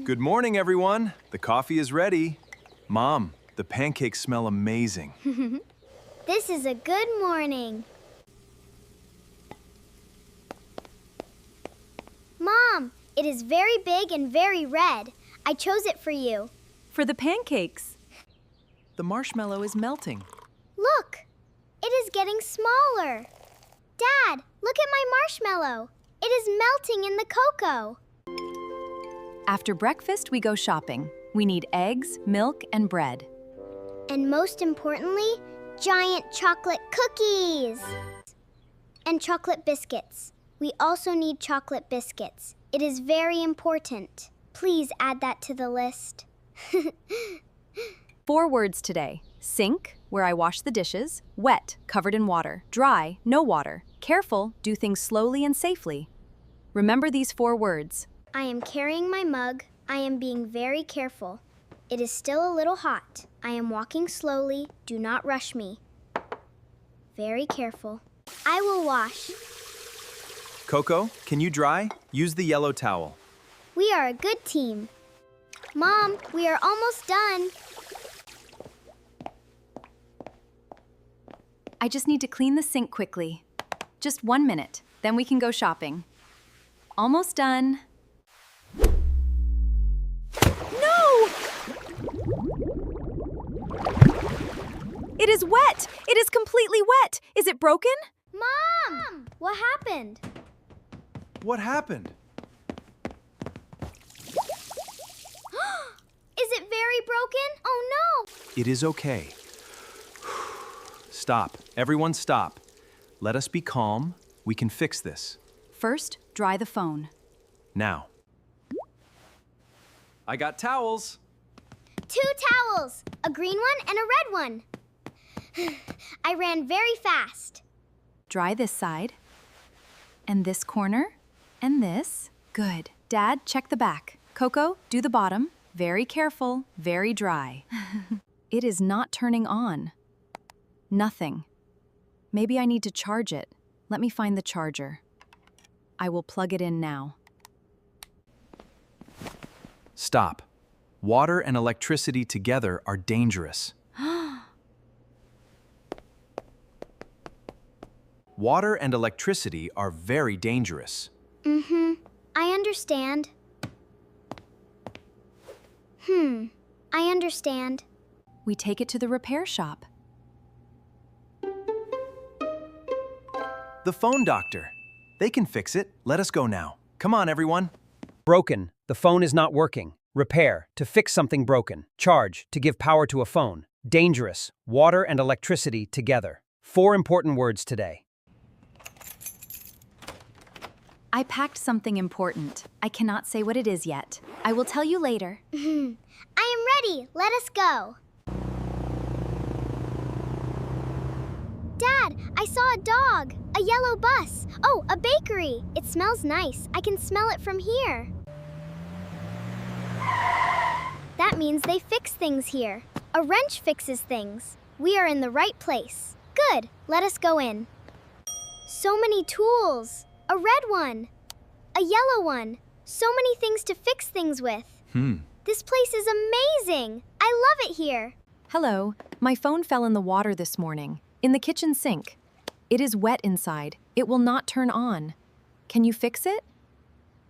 Good morning, everyone. The coffee is ready. Mom, the pancakes smell amazing. This is a good morning. Mom, it is very big and very red. I chose it for you. For the pancakes. The marshmallow is melting. Look, it is getting smaller. Dad, look at my marshmallow. It is melting in the cocoa. After breakfast, we go shopping. We need eggs, milk, and bread. And most importantly, giant chocolate cookies. And chocolate biscuits. We also need chocolate biscuits. It is very important. Please add that to the list. 4 words today. Sink, where I wash the dishes. Wet, covered in water. Dry, no water. Careful, do things slowly and safely. Remember these 4 words. I am carrying my mug. I am being very careful. It is still a little hot. I am walking slowly. Do not rush me. Very careful. I will wash. Coco, can you dry? Use the yellow towel. We are a good team. Mom, we are almost done. I just need to clean the sink quickly. Just 1 minute, then we can go shopping. Almost done. No! It is wet! It is completely wet! Is it broken? Mom! What happened? What happened? Is it very broken? Oh no! It is okay. Stop. Everyone stop. Let us be calm. We can fix this. First, dry the phone. Now. I got towels. 2 towels, a green one and a red one. I ran very fast. Dry this side. And this corner. And this. Good. Dad, check the back. Coco, do the bottom. Very careful, very dry. It is not turning on. Nothing. Maybe I need to charge it. Let me find the charger. I will plug it in now. Stop. Water and electricity together are dangerous. Water and electricity are very dangerous. I understand. I understand. We take it to the repair shop. The phone doctor. They can fix it. Let us go now. Come on, everyone. Broken. The phone is not working. Repair. To fix something broken. Charge. To give power to a phone. Dangerous. Water and electricity together. 4 important words today. I packed something important. I cannot say what it is yet. I will tell you later. I am ready. Let us go. Dad, I saw a dog. A yellow bus. Oh, a bakery. It smells nice. I can smell it from here. That means they fix things here. A wrench fixes things. We are in the right place. Good. Let us go in. So many tools. A red one. A yellow one. So many things to fix things with. This place is amazing. I love it here. Hello. My phone fell in the water this morning, in the kitchen sink. It is wet inside. It will not turn on. Can you fix it?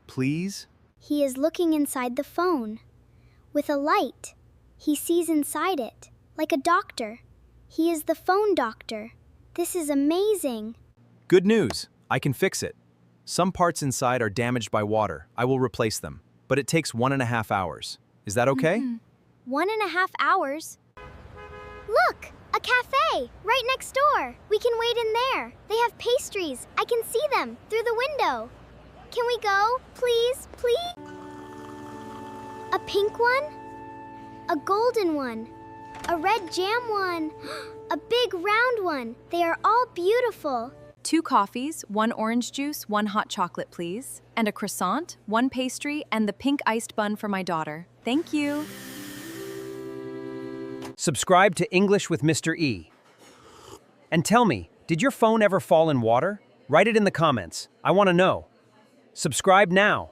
Please? He is looking inside the phone. With a light. He sees inside it, like a doctor. He is the phone doctor. This is amazing. Good news. I can fix it. Some parts inside are damaged by water. I will replace them. But it takes 1.5 hours. Is that okay? 1.5 hours? Look! A cafe! Right next door! We can wait in there. They have pastries. I can see them through the window. Can we go? Please, please? A pink one? A golden one? A red jam one? A big round one. They are all beautiful. 2 coffees, 1 orange juice, 1 hot chocolate, please. And a croissant, 1 pastry, and the pink iced bun for my daughter. Thank you. Subscribe to English with Mr. E. And tell me, did your phone ever fall in water? Write it in the comments. I want to know. Subscribe now.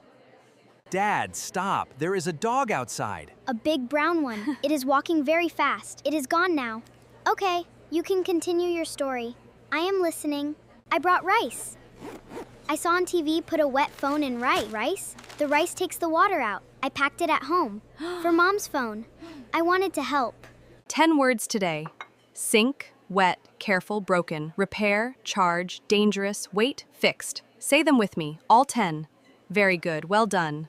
Dad, stop. There is a dog outside. A big brown one. It is walking very fast. It is gone now. Okay, you can continue your story. I am listening. I brought rice. I saw on TV put a wet phone in rice. The rice takes the water out. I packed it at home. For Mom's phone. I wanted to help. 10 words today. Sink, wet, careful, broken, repair, charge, dangerous, wait, fixed. Say them with me, all 10. Very good, well done.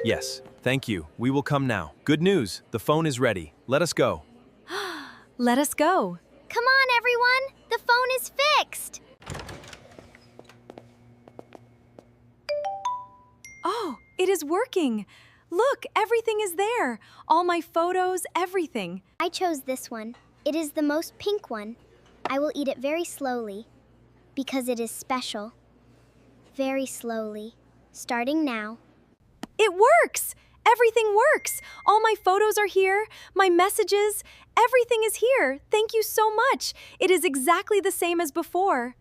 Yes, thank you. We will come now. Good news. The phone is ready. Let us go. Let us go. Come on, everyone. The phone is fixed. Oh, it is working. Look, everything is there. All my photos, everything. I chose this one. It is the most pink one. I will eat it very slowly because it is special. Very slowly. Starting now. It works! Everything works! All my photos are here, my messages, everything is here. Thank you so much. It is exactly the same as before.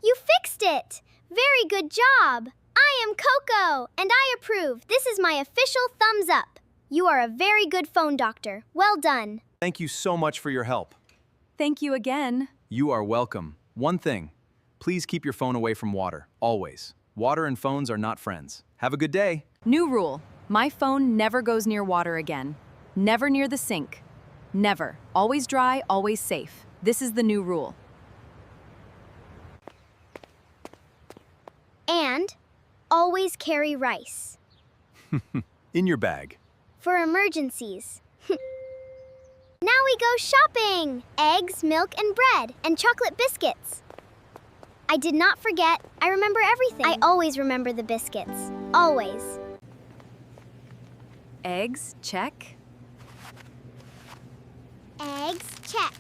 You fixed it! Very good job! I am Coco, and I approve. This is my official thumbs up. You are a very good phone doctor. Well done. Thank you so much for your help. Thank you again. You are welcome. One thing, please keep your phone away from water, always. Water and phones are not friends. Have a good day. New rule. My phone never goes near water again. Never near the sink. Never. Always dry, always safe. This is the new rule. And always carry rice. In your bag. For emergencies. Now we go shopping! Eggs, milk, and bread, and chocolate biscuits. I did not forget. I remember everything. I always remember the biscuits. Always. Eggs, check. Eggs, check.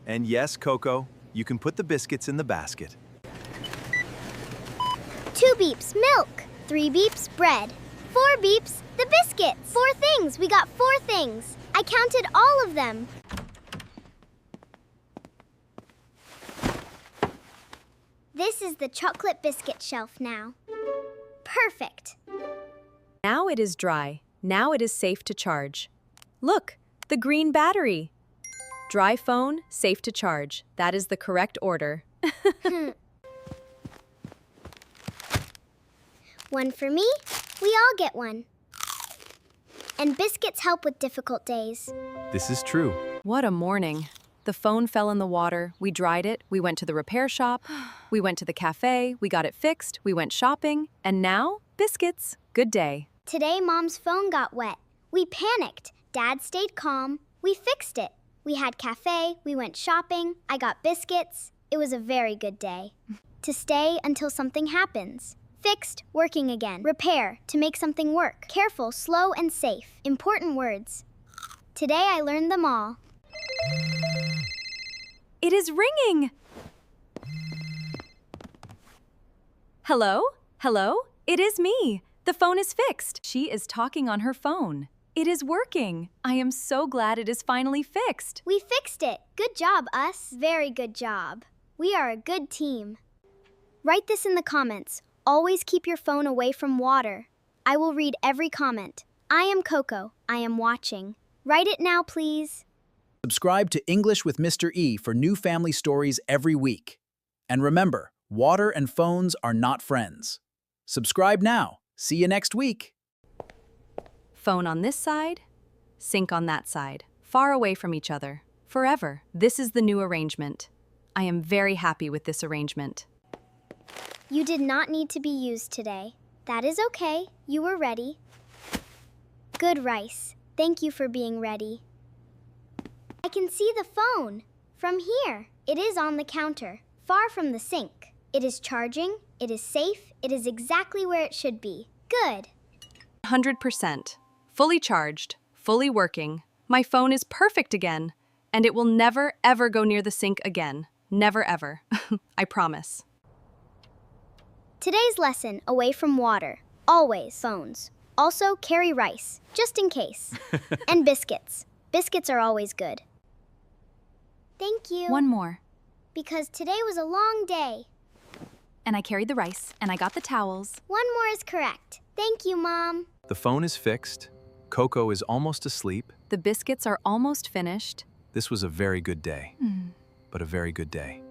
And yes, Coco, you can put the biscuits in the basket. 2 beeps, milk. 3 beeps, bread. 4 beeps, the biscuits. 4 things. We got 4 things. I counted all of them. This is the chocolate biscuit shelf now. Perfect. Now it is dry. Now it is safe to charge. Look, the green battery. Dry phone, safe to charge. That is the correct order. One for me. We all get one. And biscuits help with difficult days. This is true. What a morning. The phone fell in the water. We dried it. We went to the repair shop. We went to the cafe. We got it fixed. We went shopping. And now, biscuits. Good day. Today, Mom's phone got wet. We panicked. Dad stayed calm. We fixed it. We had cafe. We went shopping. I got biscuits. It was a very good day. To stay until something happens. Fixed, working again. Repair, to make something work. Careful, slow, and safe. Important words. Today I learned them all. It is ringing. Hello? Hello? It is me. The phone is fixed. She is talking on her phone. It is working. I am so glad it is finally fixed. We fixed it. Good job, us. Very good job. We are a good team. Write this in the comments. Always keep your phone away from water. I will read every comment. I am Coco. I am watching. Write it now, please. Subscribe to English with Mr. E for new family stories every week. And remember, water and phones are not friends. Subscribe now. See you next week. Phone on this side, sink on that side, far away from each other, forever. This is the new arrangement. I am very happy with this arrangement. You did not need to be used today. That is okay. You were ready. Good rice. Thank you for being ready. I can see the phone. From here. It is on the counter, far from the sink. It is charging. It is safe. It is exactly where it should be. Good. 100%. Fully charged, fully working. My phone is perfect again. And it will never, ever go near the sink again. Never, ever. I promise. Today's lesson, away from water. Always phones. Also, carry rice, just in case. And biscuits. Biscuits are always good. Thank you. One more. Because today was a long day. And I carried the rice, and I got the towels. One more is correct. Thank you, Mom. The phone is fixed. Coco is almost asleep. The biscuits are almost finished. This was a very good day, but a very good day.